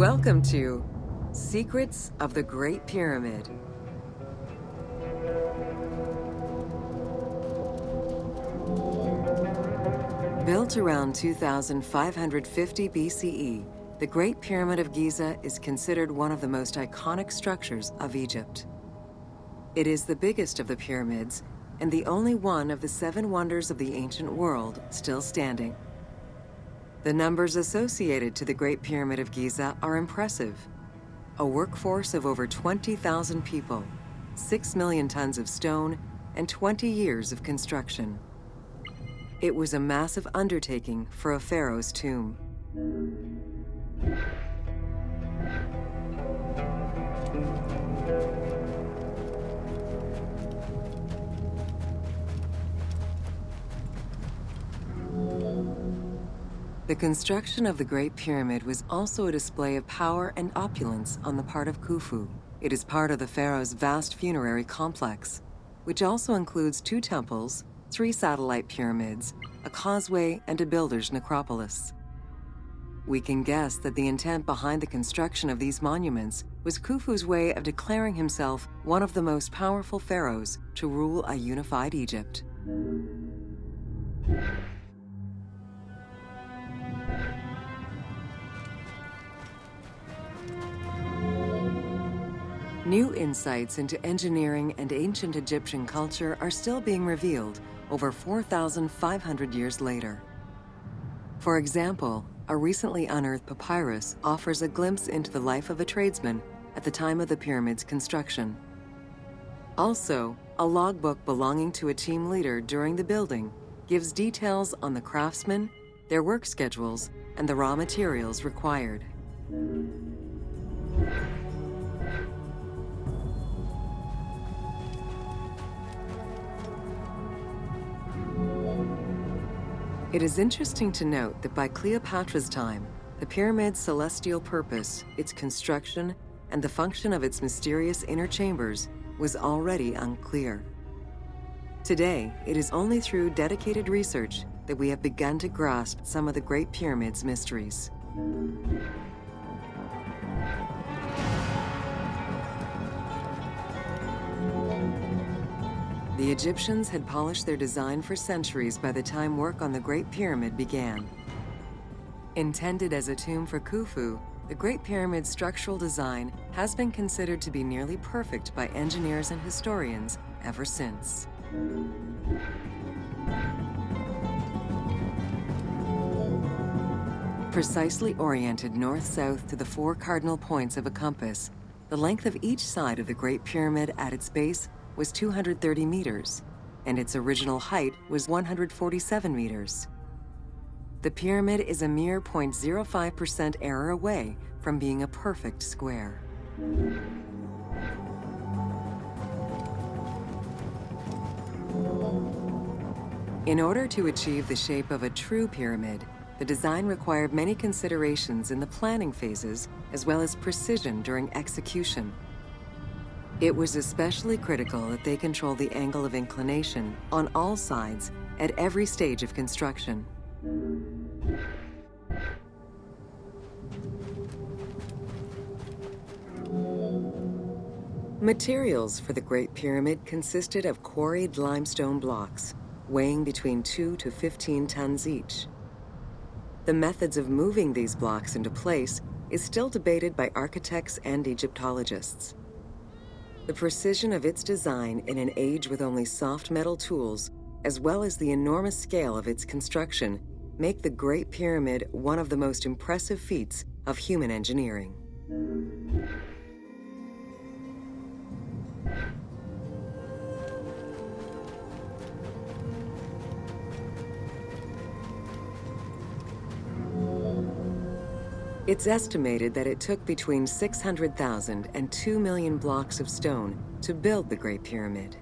Welcome to Secrets of the Great Pyramid. Built around 2550 BCE, the Great Pyramid of Giza is considered one of the most iconic structures of Egypt. It is the biggest of the pyramids and the only one of the 7 wonders of the ancient world still standing. The numbers associated to the Great Pyramid of Giza are impressive. A workforce of over 20,000 people, 6 million tons of stone, and 20 years of construction. It was a massive undertaking for a pharaoh's tomb. The construction of the Great Pyramid was also a display of power and opulence on the part of Khufu. It is part of the pharaoh's vast funerary complex, which also includes 2 temples, 3 satellite pyramids, a causeway, and a builder's necropolis. We can guess that the intent behind the construction of these monuments was Khufu's way of declaring himself one of the most powerful pharaohs to rule a unified Egypt. New insights into engineering and ancient Egyptian culture are still being revealed over 4,500 years later. For example, a recently unearthed papyrus offers a glimpse into the life of a tradesman at the time of the pyramid's construction. Also, a logbook belonging to a team leader during the building gives details on the craftsmen, their work schedules, and the raw materials required. It is interesting to note that by Cleopatra's time, the pyramid's celestial purpose, its construction, and the function of its mysterious inner chambers was already unclear. Today, it is only through dedicated research that we have begun to grasp some of the Great Pyramid's mysteries. The Egyptians had polished their design for centuries by the time work on the Great Pyramid began. Intended as a tomb for Khufu, the Great Pyramid's structural design has been considered to be nearly perfect by engineers and historians ever since. Precisely oriented north-south to the 4 cardinal points of a compass, the length of each side of the Great Pyramid at its base was 230 meters, and its original height was 147 meters. The pyramid is a mere 0.05% error away from being a perfect square. In order to achieve the shape of a true pyramid, the design required many considerations in the planning phases as well as precision during execution. It was especially critical that they control the angle of inclination on all sides at every stage of construction. Materials for the Great Pyramid consisted of quarried limestone blocks, weighing between 2 to 15 tons each. The methods of moving these blocks into place is still debated by architects and Egyptologists. The precision of its design in an age with only soft metal tools, as well as the enormous scale of its construction, make the Great Pyramid one of the most impressive feats of human engineering. It's estimated that it took between 600,000 and 2 million blocks of stone to build the Great Pyramid.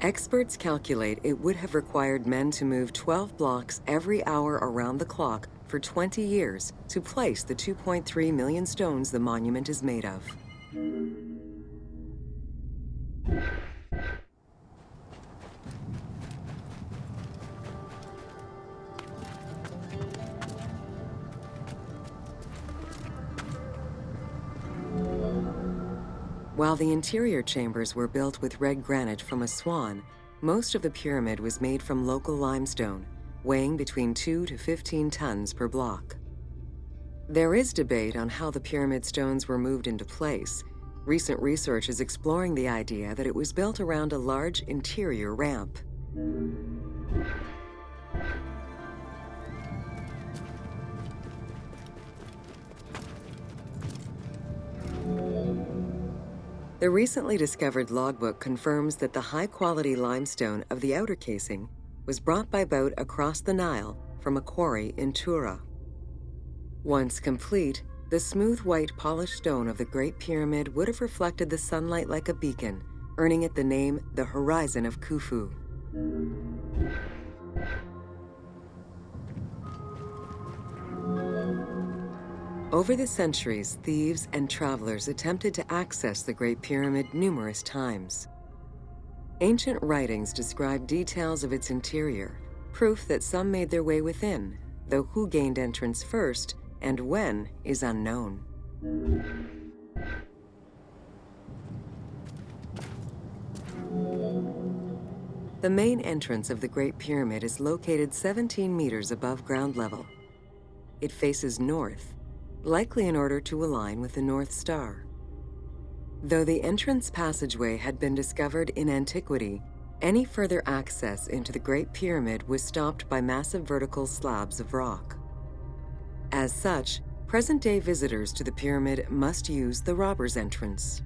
Experts calculate it would have required men to move 12 blocks every hour around the clock for 20 years to place the 2.3 million stones the monument is made of. While the interior chambers were built with red granite from Aswan, most of the pyramid was made from local limestone, weighing between 2 to 15 tons per block. There is debate on how the pyramid stones were moved into place. Recent research is exploring the idea that it was built around a large interior ramp. The recently discovered logbook confirms that the high-quality limestone of the outer casing was brought by boat across the Nile from a quarry in Tura. Once complete, the smooth white polished stone of the Great Pyramid would have reflected the sunlight like a beacon, earning it the name the Horizon of Khufu. Over the centuries, thieves and travelers attempted to access the Great Pyramid numerous times. Ancient writings describe details of its interior, proof that some made their way within, though who gained entrance first and when is unknown. The main entrance of the Great Pyramid is located 17 meters above ground level. It faces north, likely in order to align with the North Star. Though the entrance passageway had been discovered in antiquity, any further access into the Great Pyramid was stopped by massive vertical slabs of rock. As such, present-day visitors to the pyramid must use the robber's entrance.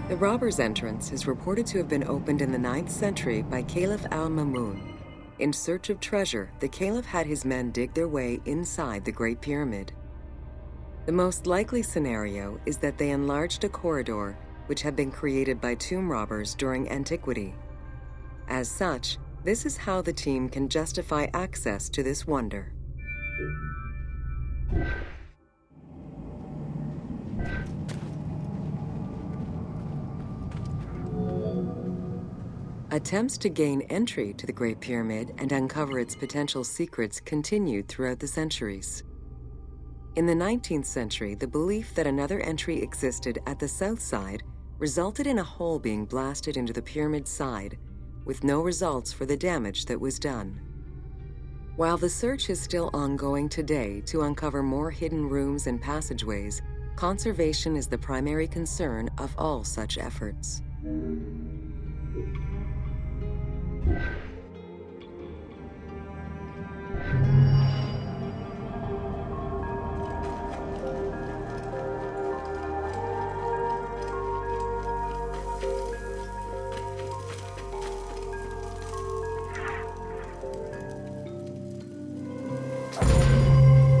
The robber's entrance is reported to have been opened in the 9th century by Caliph al-Mamun. In search of treasure, the Caliph had his men dig their way inside the Great Pyramid. The most likely scenario is that they enlarged a corridor which had been created by tomb robbers during antiquity. As such, this is how the team can justify access to this wonder. Attempts to gain entry to the Great Pyramid and uncover its potential secrets continued throughout the centuries. In the 19th century, the belief that another entry existed at the south side resulted in a hole being blasted into the pyramid's side, with no results for the damage that was done. While the search is still ongoing today to uncover more hidden rooms and passageways, conservation is the primary concern of all such efforts.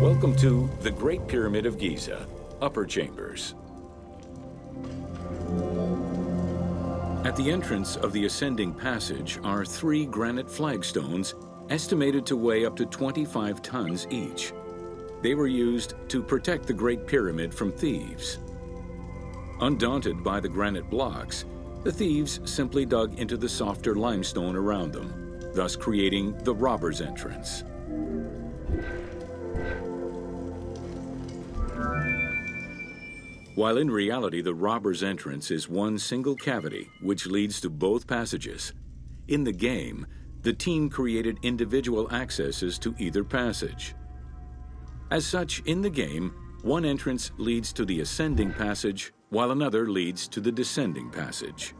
Welcome to the Great Pyramid of Giza, Upper Chambers. At the entrance of the ascending passage are 3 granite flagstones estimated to weigh up to 25 tons each. They were used to protect the Great Pyramid from thieves. Undaunted by the granite blocks, the thieves simply dug into the softer limestone around them, thus creating the robber's entrance. While in reality the robber's entrance is one single cavity which leads to both passages, in the game, the team created individual accesses to either passage. As such, in the game, one entrance leads to the ascending passage, while another leads to the descending passage.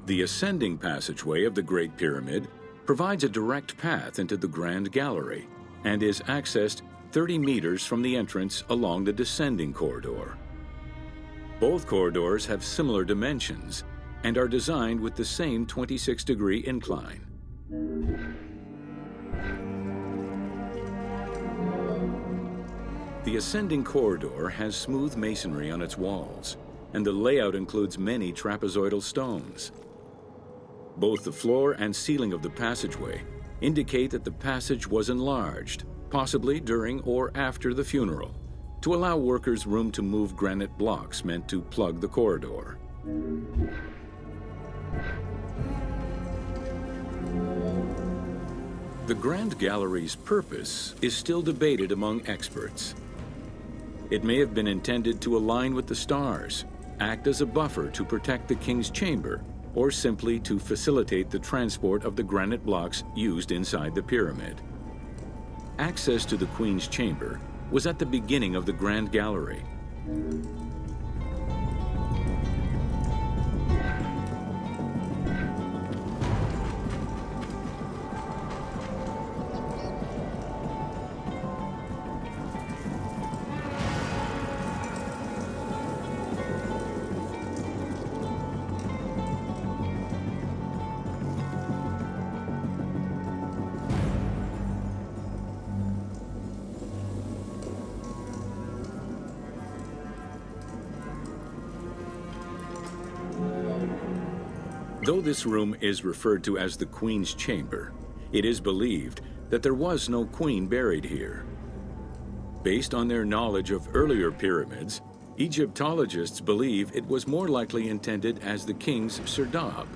The ascending passageway of the Great Pyramid provides a direct path into the Grand Gallery and is accessed 30 meters from the entrance along the descending corridor. Both corridors have similar dimensions and are designed with the same 26-degree incline. The ascending corridor has smooth masonry on its walls, and the layout includes many trapezoidal stones. Both the floor and ceiling of the passageway indicate that the passage was enlarged, possibly during or after the funeral, to allow workers room to move granite blocks meant to plug the corridor. The Grand Gallery's purpose is still debated among experts. It may have been intended to align with the stars, act as a buffer to protect the king's chamber, or simply to facilitate the transport of the granite blocks used inside the pyramid. Access to the queen's chamber was at the beginning of the Grand Gallery. Though this room is referred to as the Queen's Chamber, it is believed that there was no queen buried here. Based on their knowledge of earlier pyramids, Egyptologists believe it was more likely intended as the king's serdab,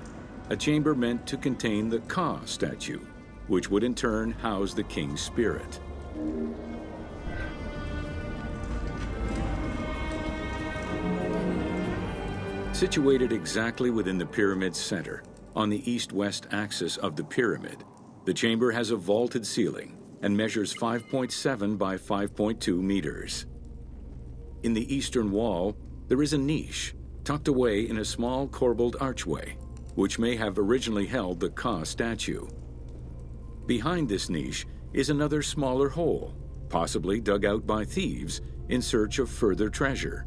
a chamber meant to contain the Ka statue, which would in turn house the king's spirit. Situated exactly within the pyramid's center, on the east-west axis of the pyramid, the chamber has a vaulted ceiling and measures 5.7 by 5.2 meters. In the eastern wall, there is a niche tucked away in a small corbelled archway, which may have originally held the Ka statue. Behind this niche is another smaller hole, possibly dug out by thieves in search of further treasure.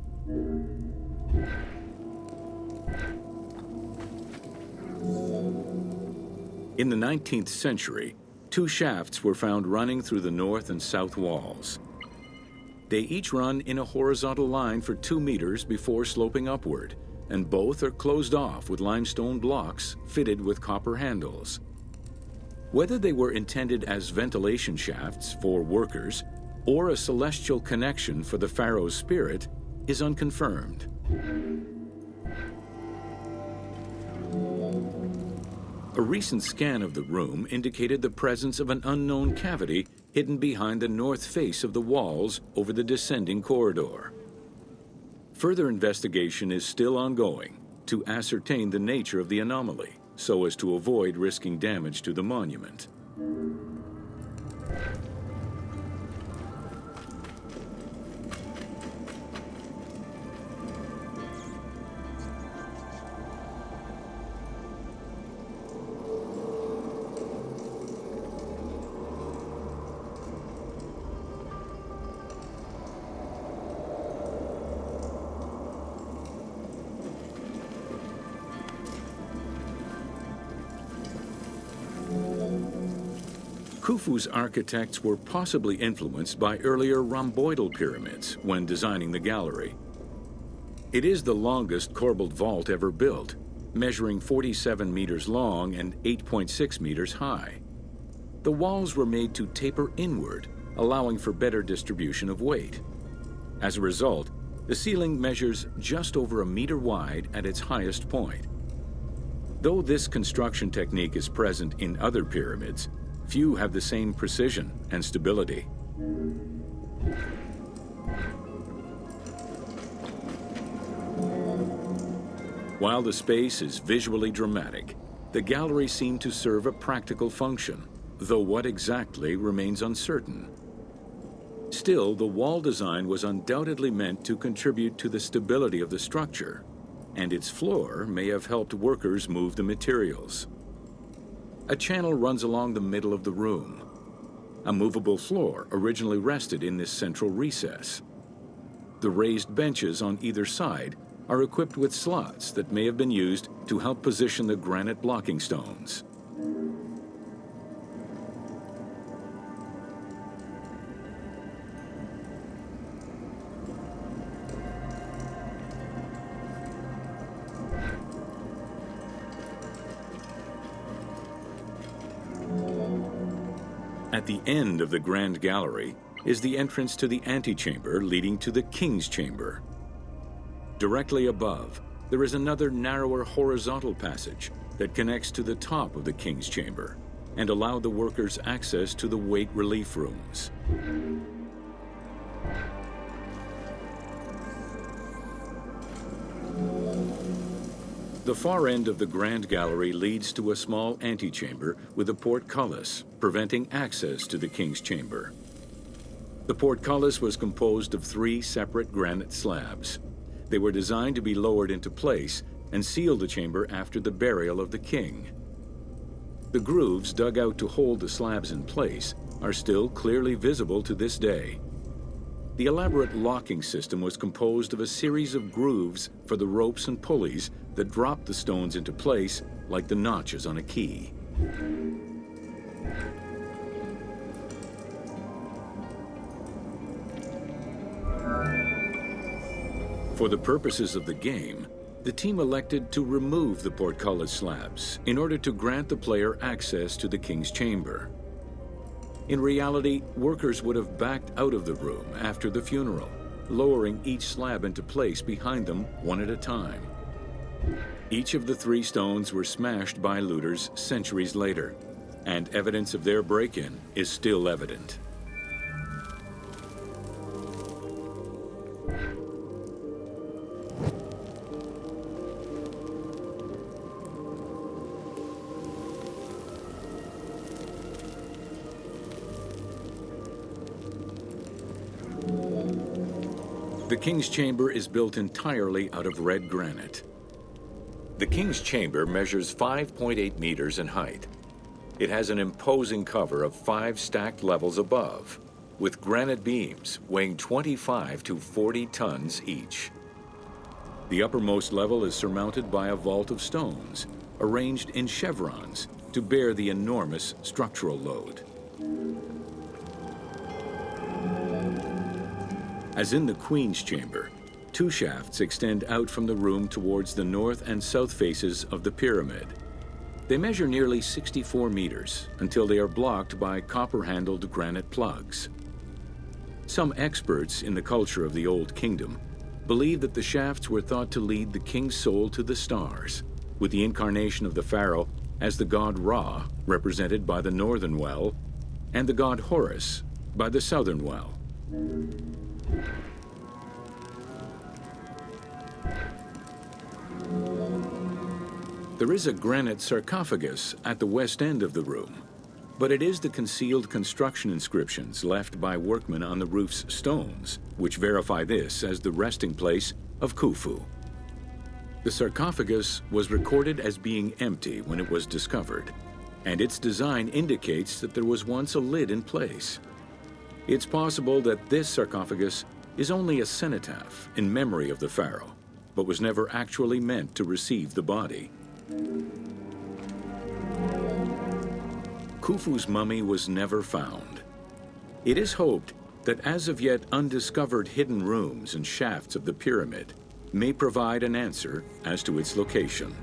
In the 19th century, two shafts were found running through the north and south walls. They each run in a horizontal line for 2 meters before sloping upward, and both are closed off with limestone blocks fitted with copper handles. Whether they were intended as ventilation shafts for workers or a celestial connection for the pharaoh's spirit is unconfirmed. A recent scan of the room indicated the presence of an unknown cavity hidden behind the north face of the walls over the descending corridor. Further investigation is still ongoing to ascertain the nature of the anomaly, so as to avoid risking damage to the monument. Khufu's architects were possibly influenced by earlier rhomboidal pyramids when designing the gallery. It is the longest corbelled vault ever built, measuring 47 meters long and 8.6 meters high. The walls were made to taper inward, allowing for better distribution of weight. As a result, the ceiling measures just over a meter wide at its highest point. Though this construction technique is present in other pyramids, few have the same precision and stability. While the space is visually dramatic, the gallery seemed to serve a practical function, though what exactly remains uncertain. Still, the wall design was undoubtedly meant to contribute to the stability of the structure, and its floor may have helped workers move the materials. A channel runs along the middle of the room. A movable floor originally rested in this central recess. The raised benches on either side are equipped with slots that may have been used to help position the granite blocking stones. At the end of the Grand Gallery, is the entrance to the antechamber leading to the king's chamber. Directly above, there is another narrower horizontal passage that connects to the top of the king's chamber and allow the workers access to the weight relief rooms. The far end of the Grand Gallery leads to a small antechamber with a portcullis, preventing access to the king's chamber. The portcullis was composed of 3 separate granite slabs. They were designed to be lowered into place and seal the chamber after the burial of the king. The grooves dug out to hold the slabs in place are still clearly visible to this day. The elaborate locking system was composed of a series of grooves for the ropes and pulleys that dropped the stones into place like the notches on a key. For the purposes of the game, the team elected to remove the portcullis slabs in order to grant the player access to the king's chamber. In reality, workers would have backed out of the room after the funeral, lowering each slab into place behind them one at a time. Each of the 3 stones were smashed by looters centuries later, and evidence of their break-in is still evident. The King's Chamber is built entirely out of red granite. The King's Chamber measures 5.8 meters in height. It has an imposing cover of 5 stacked levels above, with granite beams weighing 25 to 40 tons each. The uppermost level is surmounted by a vault of stones, arranged in chevrons to bear the enormous structural load. As in the Queen's Chamber, 2 shafts extend out from the room towards the north and south faces of the pyramid. They measure nearly 64 meters until they are blocked by copper-handled granite plugs. Some experts in the culture of the Old Kingdom believe that the shafts were thought to lead the king's soul to the stars, with the incarnation of the pharaoh as the god Ra, represented by the northern well, and the god Horus by the southern well. There is a granite sarcophagus at the west end of the room, but it is the concealed construction inscriptions left by workmen on the roof's stones which verify this as the resting place of Khufu. The sarcophagus was recorded as being empty when it was discovered, and its design indicates that there was once a lid in place. It's possible that this sarcophagus is only a cenotaph in memory of the pharaoh, but was never actually meant to receive the body. Khufu's mummy was never found. It is hoped that as of yet undiscovered hidden rooms and shafts of the pyramid may provide an answer as to its location.